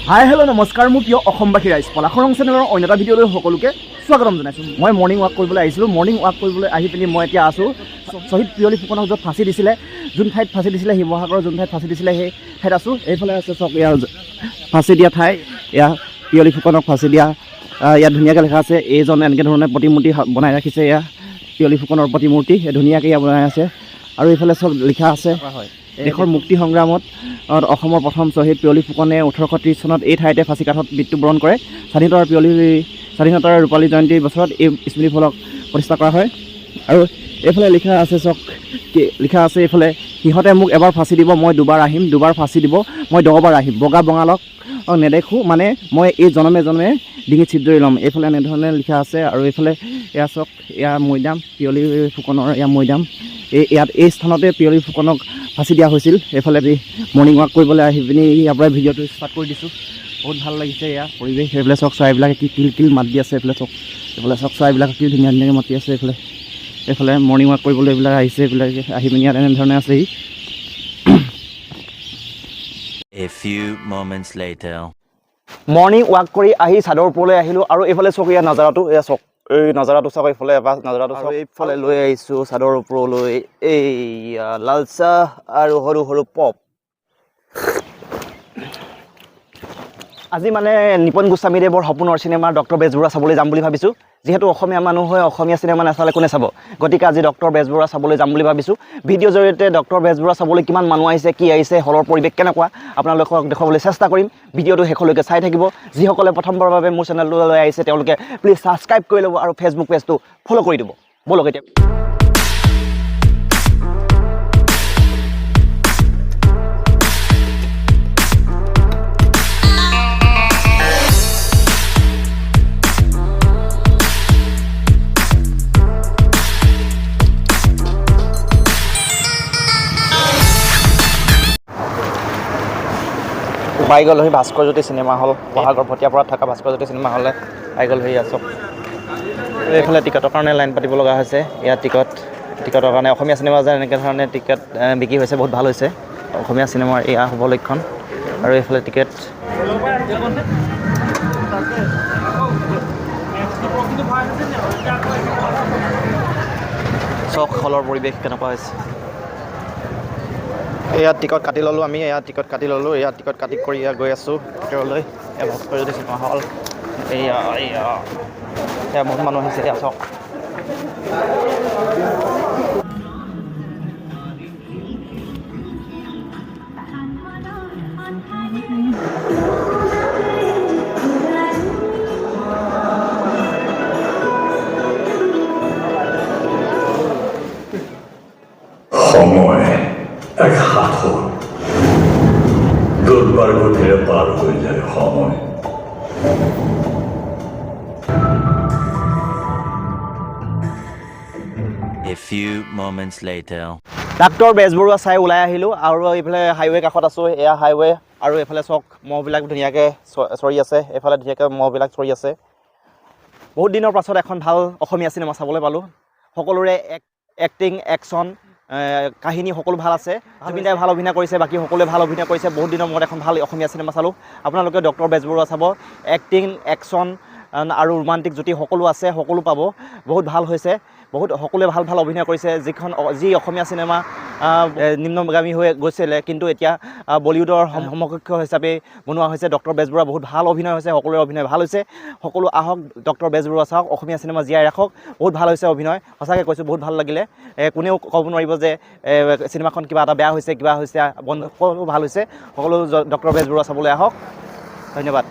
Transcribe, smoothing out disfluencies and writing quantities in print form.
Hi hello' নমস্কাৰ মোৰ প্ৰিয় অসমবাসী ৰাইজ পলাশৰং চেনেলৰ অন্য এটা ভিডিঅ'লৈ সকলোকে স্বাগতম জনাইছোঁ। মই মৰ্ণিং ৱাক কৰিবলৈ আহিছিলোঁ। মৰ্ণিং ৱাক কৰিবলৈ আহি পিনি মই এতিয়া আছোঁ শ্বহীদ পিয়লি ফুকনক য'ত ফাঁচি দিছিলে, যোন ঠাইত ফাঁচি দিছিলে, শিৱসাগৰৰ যোন ঠাইত ফাঁচি দিছিলে সেই ঠাইত আছোঁ। এইফালে আছে চক ইয়াৰ ফাঁচি দিয়া ঠাই, এয়া পিয়লি ফুকনক ফাঁচি দিয়া। ইয়াত ধুনীয়াকৈ লিখা আছে, এইজন এনেকৈ ধৰণে প্ৰতিমূৰ্তি বনাই ৰাখিছে। এয়া পিয়লি ফুকনৰ প্ৰতিমূৰ্তি ধুনীয়াকৈ ইয়াত বনাই আছে। আৰু এইফালে চব লিখা আছে, দেশৰ মুক্তি সংগ্ৰামত অসমৰ প্ৰথম শ্বহীদ পিয়লি ফুকনে 1830 চনত এই ঠাইতে ফাঁচীকাঠত মৃত্যুবৰণ কৰে। স্বাধীনতাৰ ৰূপালী জয়ন্তী বছৰত এই স্মৃতিফলক প্ৰতিষ্ঠা কৰা হয়। আৰু এইফালে লিখা আছে চক লিখা আছে, এইফালে সিহঁতে মোক এবাৰ ফাঁচি দিব, মই দুবাৰ আহিম, দুবাৰ ফাঁচি দিব, মই 10 বাৰ আহিম, বগা বঙালক নেদেখোঁ, মানে মই এই জনমে জনমে ডিঙিত ছিপ ধৰি ল'ম। এইফালে এনেধৰণে লিখা আছে। আৰু এইফালে এয়া চক, এয়া মৈদাম, পিয়লি ফুকনৰ এয়া মৈদাম। ইয়াত এই স্থানতে পিয়লি ফুকনক ফাঁচি দিয়া হৈছিল। এইফালে মৰ্ণিং ৱাক কৰিবলৈ আহি পিনি ইয়াৰ পৰাই ভিডিঅ'টো ষ্টাৰ্ট কৰি দিছোঁ। বহুত ভাল লাগিছে এয়া পৰিৱেশ। এইফালে চক চৰাইবিলাকে কি কিল মাত দি আছে। এইফালে চক চৰাইবিলাকে কি ধুনীয়া ধুনীয়াকৈ মাতি আছে। এইফালে মৰ্ণিং ৱাক কৰিবলৈ এইবিলাক আহিছে। এইবিলাকে আহি পিনি ইয়াত এনেধৰণে আছে। মৰ্ণিং ৱাক কৰি আহি চাদৰ ওপৰলৈ আহিলোঁ। আৰু এইফালে চক ইয়াৰ নাজাৰাটো, এয়া চক এই নাজাৰাটো চাওক। এইফালে এবাৰ নাজাৰাটো চাওক। এইফালে লৈ আহিছোঁ চাদৰ ওপৰলৈ এইয়া লাল চাহ আৰু সৰু সৰু পপ। আজি মানে নিপন গোস্বামীদেৱৰ সপোনৰ চিনেমা ডক্টৰ বেজবৰুৱা চাবলৈ যাম বুলি ভাবিছোঁ। যিহেতু অসমীয়া মানুহ হৈ অসমীয়া চিনেমা নাচালে কোনে চাব, গতিকে আজি ডক্টৰ বেজবৰুৱা চাবলৈ যাম বুলি ভাবিছোঁ। ভিডিঅ'ৰ জৰিয়তে ডক্টৰ বেজবৰুৱা চাবলৈ কিমান মানুহ আহিছে, কি আহিছে, হলৰ পৰিৱেশ কেনেকুৱা আপোনালোকক দেখুৱাবলৈ চেষ্টা কৰিম। ভিডিঅ'টো শেষলৈকে চাই থাকিব। যিসকলে প্ৰথমবাৰৰ বাবে মোৰ চেনেলটোলৈ আহিছে তেওঁলোকে প্লিজ ছাবস্ক্ৰাইব কৰি ল'ব আৰু ফেচবুক পেজটো ফ'ল' কৰি দিব। ব'লক এতিয়া পাই গ'ল হৈ ভাস্কৰজ্যোতি চিনেমা হল, বহাগৰ ভটিয়াপাৰাত থকা ভাস্কৰজ্যোতি চিনেমা হলে পাই গ'ল হৈ আছোঁ। এইফালে টিকটৰ কাৰণে লাইন পাতিব লগা হৈছে। ইয়াত টিকটৰ কাৰণে অসমীয়া চিনেমা যে এনেকৈ ধৰণে টিকেট বিক্ৰী হৈছে, বহুত ভাল হৈছে। অসমীয়া চিনেমাৰ এয়া শুভ লক্ষণ। আৰু এইফালে টিকেট চক হলৰ পৰিৱেশ কেনেকুৱা হৈছে। ইয়াত টিকট কাটি ল'লোঁ আমি, ইয়াত টিকট কাটি ল'লোঁ। ইয়াত টিকট কাটি কৰি ইয়াত গৈ আছোঁ ভিতৰলৈ। এয়া ভাস্কৰজ্যোতি চিনেমা হল। এয়া বহুত মানুহ আহিছে। এয়া চক সময় এক সাঁথৰ দুৰ্বাৰ গতিৰে পাৰ হৈ যায় সময়। ডাক্তৰ বেজবৰুৱা চাই ওলাই আহিলোঁ। আৰু এইফালে হাইৱে কাষত আছোঁ। এয়া হাইৱে। আৰু এইফালে চক মহবিলাক ধুনীয়াকৈ চৰি আছে। এইফালে ধুনীয়াকৈ মহবিলাক চৰি আছে। বহুত দিনৰ পাছত এখন ভাল অসমীয়া চিনেমা চাবলৈ পালোঁ। সকলোৰে এক্টিং, একশ্যন, কাহিনী সকলো ভাল আছে। জুবিন দাই ভাল অভিনয় কৰিছে, বাকী সকলোৱে ভাল অভিনয় কৰিছে। বহুত দিনৰ মূৰত এখন ভাল অসমীয়া চিনেমা চালোঁ। আপোনালোকে ডক্টৰ বেজবৰুৱা চাব। এক্টিং, একশ্যন আৰু ৰোমান্টিক জুতি সকলো আছে, সকলো পাব। বহুত ভাল হৈছে। সকলোৱে ভাল অভিনয় কৰিছে। যি অসমীয়া চিনেমা নিম্নগামী হৈ গৈছিলে, কিন্তু এতিয়া বলিউডৰ সমকক্ষ হিচাপে বনোৱা হৈছে। ডক্টৰ বেজবৰুৱা বহুত ভাল অভিনয় হৈছে। সকলোৰে অভিনয় ভাল হৈছে। সকলো আহক ডক্টৰ বেজবৰুৱা চাওক, অসমীয়া চিনেমা জীয়াই ৰাখক। বহুত ভাল হৈছে অভিনয়, সঁচাকৈ কৈছোঁ বহুত ভাল লাগিলে। কোনেও ক'ব নোৱাৰিব যে চিনেমাখন কিবা এটা বেয়া হৈছে, কিবা হৈছে। সকলো ভাল হৈছে। সকলো ডক্টৰ বেজবৰুৱা চাবলৈ আহক। ধন্যবাদ।